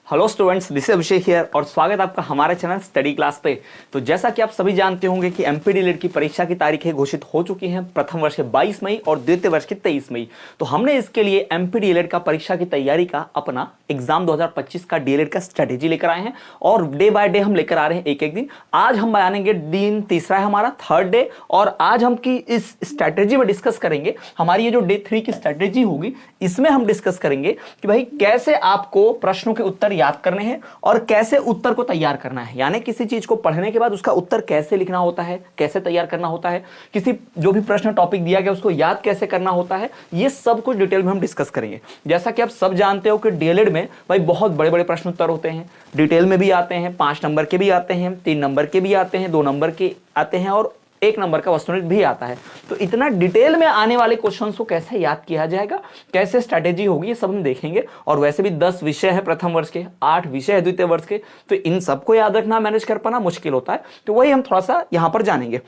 Hello students, this is Abhishek here और स्वागत आपका हमारे चैनल स्टडी क्लास पे। तो जैसा कि आप सभी जानते होंगे कि एमपी डीएलएड की परीक्षा की तारीखें घोषित हो चुकी हैं। प्रथम वर्ष के 22 मई और द्वितीय वर्ष के 23 मई। तो हमने इसके लिए एमपी डीएलएड का परीक्षा की तैयारी का अपना एग्जाम 2025 का डीएलएड का स्ट्रेटेजी लेकर आए हैं और डे बाय डे हम लेकर आ रहे हैं एक एक दिन। आज हम बयानेंगे दिन तीसरा है हमारा, थर्ड डे, और आज हम की इस स्ट्रेटेजी में डिस्कस करेंगे। हमारी ये जो डे 3 की स्ट्रेटेजी होगी इसमें हम डिस्कस करेंगे कि भाई कैसे आपको प्रश्नों के उत्तर याद करने हैं और कैसे उत्तर को तैयार करना है। यानी किसी चीज को पढ़ने के बाद उसका उत्तर कैसे लिखना होता है, कैसे तैयार करना होता है, किसी जो भी प्रश्न टॉपिक दिया गया उसको याद कैसे करना होता है, ये सब कुछ डिटेल में हम डिस्कस करेंगे। जैसा कि आप सब जानते हो कि डीएलएड में भाई बहुत बड़े बड़े प्रश्न उत्तर होते हैं, डिटेल में भी आते हैं, 5 नंबर के भी आते हैं, 3 नंबर के भी आते हैं, 2 नंबर के आते हैं और 1 नंबर का वस्तुनिष्ठ भी आता है। तो इतना डिटेल में आने वाले क्वेश्चंस को कैसे याद किया जाएगा, कैसे स्ट्रैटेजी होगी, ये सब हम देखेंगे। और वैसे भी 10 विषय है प्रथम वर्ष के, 8 विषय है द्वितीय वर्ष के, तो इन सबको याद रखना, मैनेज कर पाना मुश्किल होता है। तो वही हम थोड़ा सा यहां पर जानेंगे।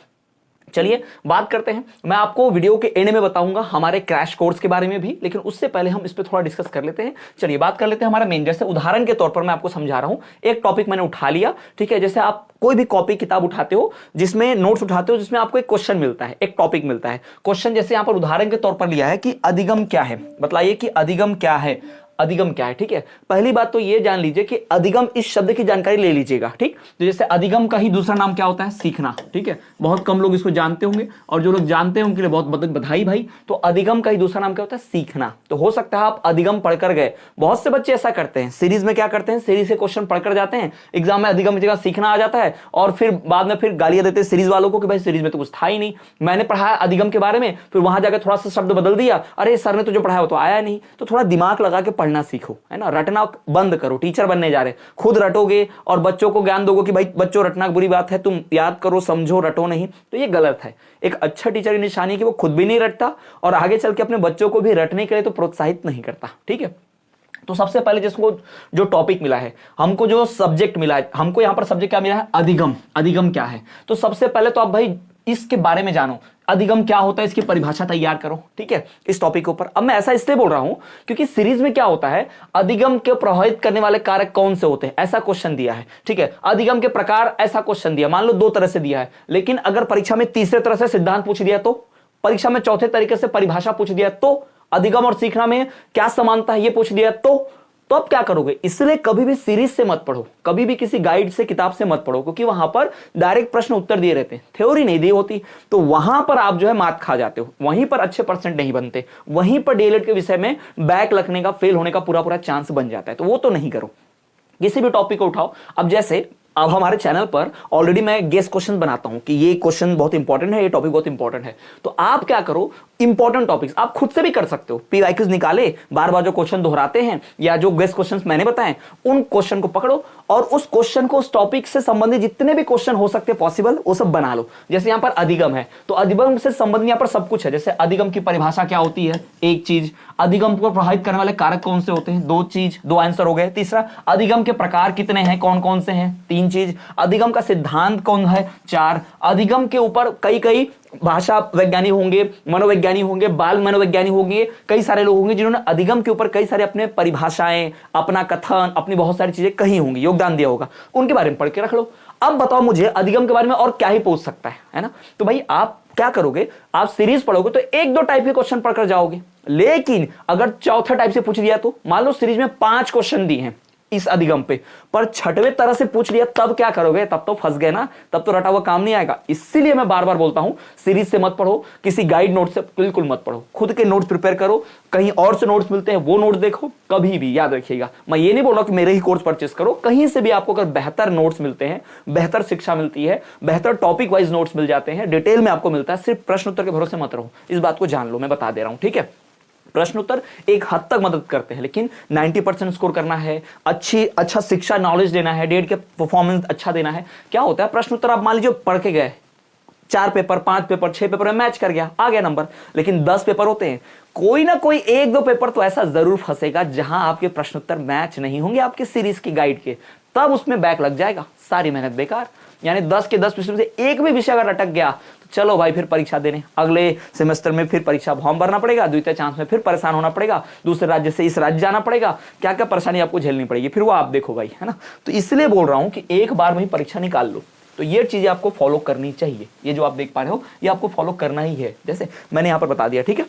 चलिए बात करते हैं। मैं आपको वीडियो के एंड में बताऊंगा हमारे क्रैश कोर्स के बारे में भी, लेकिन उससे पहले हम इस पे थोड़ा डिस्कस कर लेते हैं। चलिए बात कर लेते हैं हमारा मेन। जैसे उदाहरण के तौर पर मैं आपको समझा रहा हूं, एक टॉपिक मैंने उठा लिया, ठीक है। जैसे आप कोई भी कॉपी किताब उठाते हो, जिसमें नोट्स उठाते हो, जिसमें आपको एक क्वेश्चन मिलता है, एक टॉपिक मिलता है। क्वेश्चन जैसे यहां पर उदाहरण के तौर पर लिया है कि अधिगम क्या है, बतलाइए कि अधिगम क्या है, अधिगम क्या है, ठीक है। पहली बात तो ये जान लीजिए कि अधिगम इस शब्द की जानकारी ले लीजिएगा, ठीक। तो जैसे अधिगम का ही दूसरा नाम क्या होता है, सीखना, ठीक है। बहुत कम लोग इसको जानते होंगे और जो लोग जानते हैं उनके लिए बहुत बधाई भाई। तो अधिगम का ही दूसरा नाम क्या होता है, सीखना। तो हो सकता है आप अधिगम पढ़कर गए, बहुत से बच्चे ऐसा करते हैं, सीरीज में क्या करते हैं, सीरीज से क्वेश्चन पढ़कर जाते हैं, एग्जाम में अधिगम की जगह सीखना आ जाता है और फिर बाद में फिर गालियां देते हैं सीरीज वालों को कि भाई सीरीज में तो कुछ था ही नहीं, मैंने पढ़ाया अधिगम के बारे में, फिर वहां जाकर थोड़ा सा शब्द बदल दिया, अरे सर ने तो जो पढ़ाया वो तो आया नहीं। तो थोड़ा दिमाग लगा के पढ़ना सीखो, है ना। रटना बंद करो। टीचर बनने जा रहे, खुद रटोगे और बच्चों को ज्ञान दोगे कि भाई बच्चों रटना बुरी बात है, तुम याद करो, समझो, रटो नहीं, तो ये गलत है। एक अच्छा टीचर की निशानी है कि वो खुद भी नहीं रटता और आगे चल के अपने बच्चों को भी रटने के लिए तो प्रोत्साहित नहीं करता, ठीक है। तो सबसे पहले जिसको जो टॉपिक मिला है, हमको जो सब्जेक्ट मिला है, हमको यहां पर सब्जेक्ट क्या मिला है, अधिगम। अधिगम क्या है, तो सबसे पहले तो आप भाई इसके बारे में जानो, अधिगम क्या होता है, इसकी परिभाषा तैयार करो, ठीक है, इस टॉपिक के ऊपर। अब मैं ऐसा इसलिए बोल रहा हूं क्योंकि सीरीज में क्या होता है, अधिगम के प्रभावित करने वाले कारक कौन से होते हैं, ऐसा क्वेश्चन दिया है, ठीक है। अधिगम के प्रकार ऐसा क्वेश्चन दिया, मान लो 2 तरह से दिया है, लेकिन अगर परीक्षा में तीसरे तरह से सिद्धांत पूछ दिया तो, परीक्षा में चौथे तरीके से परिभाषा पूछ दिया तो, अधिगम और सीखना में क्या समानता है ये पूछ दिया तो अब क्या करोगे। इसलिए कभी भी सीरीज से मत पढ़ो, कभी भी किसी गाइड से, किताब से मत पढ़ो, क्योंकि वहां पर डायरेक्ट प्रश्न उत्तर दिए रहते हैं, थ्योरी नहीं दी होती। तो वहां पर आप जो है मात खा जाते हो, वहीं पर अच्छे परसेंट नहीं बनते, वहीं पर डीएलएड के विषय में बैक लगने का, फेल होने का पूरा चांस बन जाता है। तो वो तो नहीं करो। किसी भी टॉपिक को उठाओ। अब जैसे अब हमारे चैनल पर ऑलरेडी मैं गेस क्वेश्चन बनाता हूं कि ये क्वेश्चन बहुत इंपॉर्टेंट है, ये टॉपिक बहुत इंपॉर्टेंट है, तो आप क्या करो, इंपॉर्टेंट टॉपिक्स आप खुद से भी कर सकते हो। पीवाईक्यूज निकाले, बार बार जो क्वेश्चन दोहराते हैं या जो गेस क्वेश्चंस मैंने बताए, उन क्वेश्चन को पकड़ो और उस क्वेश्चन को, उस टॉपिक से संबंधित जितने भी क्वेश्चन हो सकते हैं पॉसिबल, वो सब बना लो। जैसे यहां पर अधिगम है तो अधिगम से संबंधित यहां पर सब कुछ है। जैसे अधिगम की परिभाषा क्या होती है, एक चीज, अधिगम को प्रभावित करने वाले कारक कौन से होते हैं, 2 चीज, 2 आंसर हो गए। तीसरा, अधिगम के प्रकार कितने हैं, कौन कौन से हैं, 3 चीज। अधिगम का सिद्धांत कौन है, 4। अधिगम के ऊपर कई भाषा वैज्ञानी होंगे, मनोवैज्ञानी होंगे, बाल मनोवैज्ञानी होंगे, कई सारे लोग होंगे जिन्होंने अधिगम के ऊपर कई सारे अपने परिभाषाएं, अपना कथन, अपनी बहुत सारी चीजें कही होंगी, योगदान दिया होगा, उनके बारे में पढ़ के रख लो। अब बताओ मुझे अधिगम के बारे में और क्या ही पूछ सकता है ना। तो भाई आप क्या करोगे, आप सीरीज पढ़ोगे तो 1-2 टाइप के क्वेश्चन पढ़कर जाओगे, लेकिन अगर चौथा टाइप से पूछ दिया तो, मान लो सीरीज में 5 क्वेश्चन दिए हैं इस अधिगम पे, पर 6वें तरह से पूछ लिया, तब क्या करोगे, तब तो फंस गए ना, तब तो रटा हुआ काम नहीं आएगा। इसीलिए मैं बार बार बोलता हूं, सीरीज से मत पढ़ो, किसी गाइड नोट से बिल्कुल मत पढ़ो, खुद के नोट्स प्रिपेयर करो, कहीं और से नोट्स मिलते हैं वो नोट्स देखो। कभी भी याद रखिएगा, मैं ये नहीं बोल रहा कि मेरे ही कोर्स परचेस करो, कहीं से भी आपको अगर बेहतर नोट्स मिलते हैं, बेहतर शिक्षा मिलती है, बेहतर टॉपिक वाइज नोट्स मिल जाते हैं, डिटेल में आपको मिलता है, सिर्फ प्रश्न उत्तर के भरोसे मत रहो, इस बात को जान लो, मैं बता दे रहा हूं, ठीक है। प्रश्न उत्तर एक हद तक मदद करते हैं, लेकिन 90% स्कोर करना है, अच्छा शिक्षा नॉलेज देना है, डेट के परफॉर्मेंस अच्छा देना है। क्या होता है, प्रश्न उत्तर आप मान लीजिए पढ़ के गए, 4 पेपर, 5 पेपर, 6 पेपर में मैच कर गया, आ गया नंबर, लेकिन 10 पेपर होते हैं, कोई ना कोई 1-2 पेपर तो ऐसा जरूर फंसेगा जहां आपके प्रश्न उत्तर मैच नहीं होंगे आपके सीरीज की गाइड के। तब उसमें बैक लग जाएगा, सारी मेहनत बेकार। यानी 10 के 10 विषय से एक भी विषय अगर अटक गया तो चलो भाई फिर परीक्षा देने, अगले सेमेस्टर में फिर परीक्षा फॉर्म भरना पड़ेगा, द्वितीय चांस में फिर परेशान होना पड़ेगा, दूसरे राज्य से इस राज्य जाना पड़ेगा, क्या क्या परेशानी आपको झेलनी पड़ेगी, फिर वो आप देखो भाई, है ना। तो इसलिए बोल रहा हूं कि एक बार में ही परीक्षा निकाल लो। तो ये चीजें आपको फॉलो करनी चाहिए, ये जो आप देख पा रहे हो ये आपको फॉलो करना ही है, जैसे मैंने यहाँ पर बता दिया, ठीक है।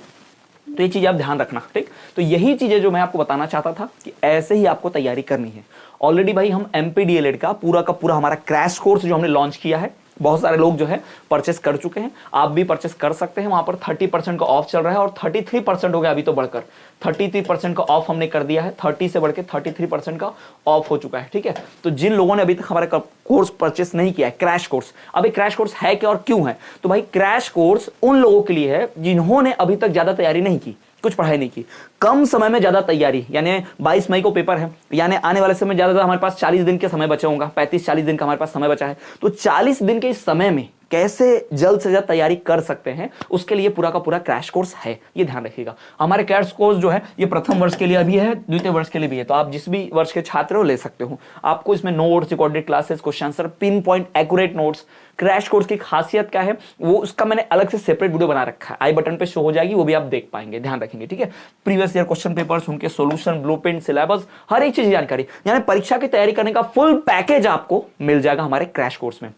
तो ये चीज आप ध्यान रखना, ठीक। तो यही चीजें जो मैं आपको बताना चाहता था कि ऐसे ही आपको तैयारी करनी है। ऑलरेडी भाई हम MPDLED का पूरा हमारा क्रैश कोर्स जो हमने लॉन्च किया है, बहुत सारे लोग जो है परचेस कर चुके हैं, आप भी परचेस कर सकते हैं। वहां पर 30% का ऑफ चल रहा है और 33% हो गया अभी तो बढ़कर 33% का ऑफ हमने कर दिया है, 30 से बढ़ के 33% का ऑफ हो चुका है, ठीक है। तो जिन लोगों ने अभी तक हमारा कोर्स परचेस नहीं किया है, क्रैश कोर्स, अभी क्रैश कोर्स है क्या और क्यों है, तो भाई क्रैश कोर्स उन लोगों के लिए है जिन्होंने अभी तक ज्यादा तैयारी नहीं की, कुछ पढ़ाई नहीं की, कम समय में ज्यादा तैयारी, यानी 22 मई को पेपर है, यानी आने वाले समय ज्यादा हमारे पास 40 दिन के समय बचा होगा, 35-40 दिन का हमारे पास समय बचा है। तो 40 दिन के इस समय में कैसे जल्द से जल्द तैयारी कर सकते हैं, उसके लिए पूरा का पूरा क्रैश कोर्स है, ये ध्यान रखिएगा। हमारे क्रैश कोर्स जो है ये प्रथम वर्ष के लिए भी है, द्वितीय वर्ष के लिए भी है, तो आप जिस भी वर्ष के छात्र हो ले सकते हो। आपको इसमें notes, recorded classes, question answer, pin point accurate notes. Crash course की खासियत क्या है वो उसका मैंने अलग से सेपरेट वीडियो बना रखा है, आई बटन पे शो हो जाएगी, वो भी आप देख पाएंगे, ध्यान रखेंगे, ठीक है। प्रीवियस ईयर क्वेश्चन पेपर्स, उनके सॉल्यूशन, ब्लूप्रिंट, सिलेबस, हर एक चीज जानकारी, यानी परीक्षा की तैयारी करने का फुल पैकेज आपको मिल जाएगा हमारे क्रैश कोर्स में।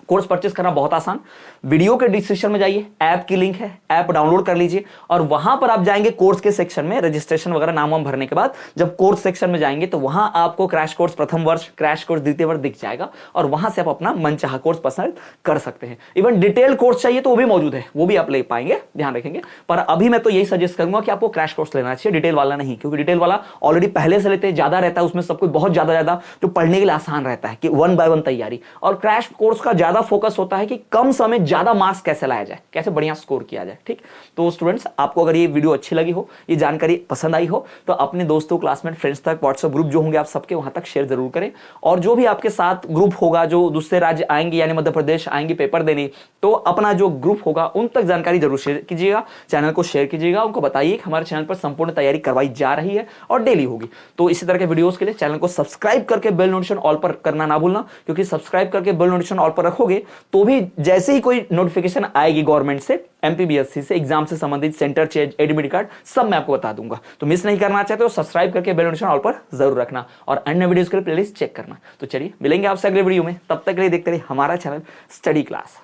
कोर्स परचेस करना बहुत आसान, वीडियो के डिस्क्रिप्शन में जाइए, ऐप की लिंक है, ऐप डाउनलोड कर लीजिए और वहां पर आप जाएंगे कोर्स के सेक्शन में, रजिस्ट्रेशन वगैरह नाम वाम भरने के बाद जब कोर्स सेक्शन में जाएंगे तो वहां आपको क्रैश कोर्स प्रथम वर्ष, क्रैश कोर्स द्वितीय वर्ष दिख जाएगा और वहां से आप अपना मनचाहा कोर्स पसंद कर सकते हैं। इवन डिटेल कोर्स चाहिए तो वो भी मौजूद है, वो भी आप ले पाएंगे, ध्यान रखेंगे। पर अभी मैं तो यही सजेस्ट करूंगा कि आपको क्रैश कोर्स लेना चाहिए, डिटेल वाला नहीं, क्योंकि डिटेल वाला ऑलरेडी पहले से लेते हैं, ज्यादा रहता है, उसमें सब कुछ बहुत ज्यादा जो पढ़ने के लिए आसान रहता है कि 1 by 1 तैयारी। और क्रैश कोर्स का ज्यादा फोकस होता है कि कम समय ज्यादा मार्क्स कैसे लाया जाए, कैसे बढ़िया स्कोर किया जाए, ठीक। तो स्टूडेंट्स, आपको अगर ये वीडियो अच्छी लगी हो, ये जानकारी पसंद आई हो, तो अपने दोस्तों, क्लासमेट, फ्रेंड्स तक, व्हाट्सएप ग्रुप जो होंगे आप सबके वहां तक शेयर जरूर करें। और जो भी आपके साथ ग्रुप होगा जो दूसरे राज्य आएंगे यानी मध्य प्रदेश आएंगे पेपर देने, तो अपना जो ग्रुप होगा उन तक जानकारी जरूर शेयर कीजिएगा, चैनल को शेयर कीजिएगा, उनको बताइए कि हमारे चैनल पर संपूर्ण तैयारी करवाई जा रही है और डेली होगी। तो इसी तरह के वीडियोस के लिए चैनल को सब्सक्राइब करके बेल नोटिफिकेशन ऑल पर करना ना भूलना, क्योंकि सब्सक्राइब करके बेल नोटिफिकेशन ऑल पर रखोगे तो भी जैसे ही कोई नोटिफिकेशन आएगी गवर्नमेंट से, MPBSC से, एग्जाम से संबंधित, सेंटर चेंज, एडमिट कार्ड, सब मैं आपको बता दूंगा। तो मिस नहीं करना चाहते हो सब्सक्राइब करके बेल नोटिफिकेशन ऑल पर जरूर रखना और अन्य वीडियोस के लिए प्लेलिस्ट चेक करना। तो चलिए मिलेंगे आपसे अगले वीडियो में, तब तक के लिए देखते रहिए हमारा चैनल स्टडी क्लास।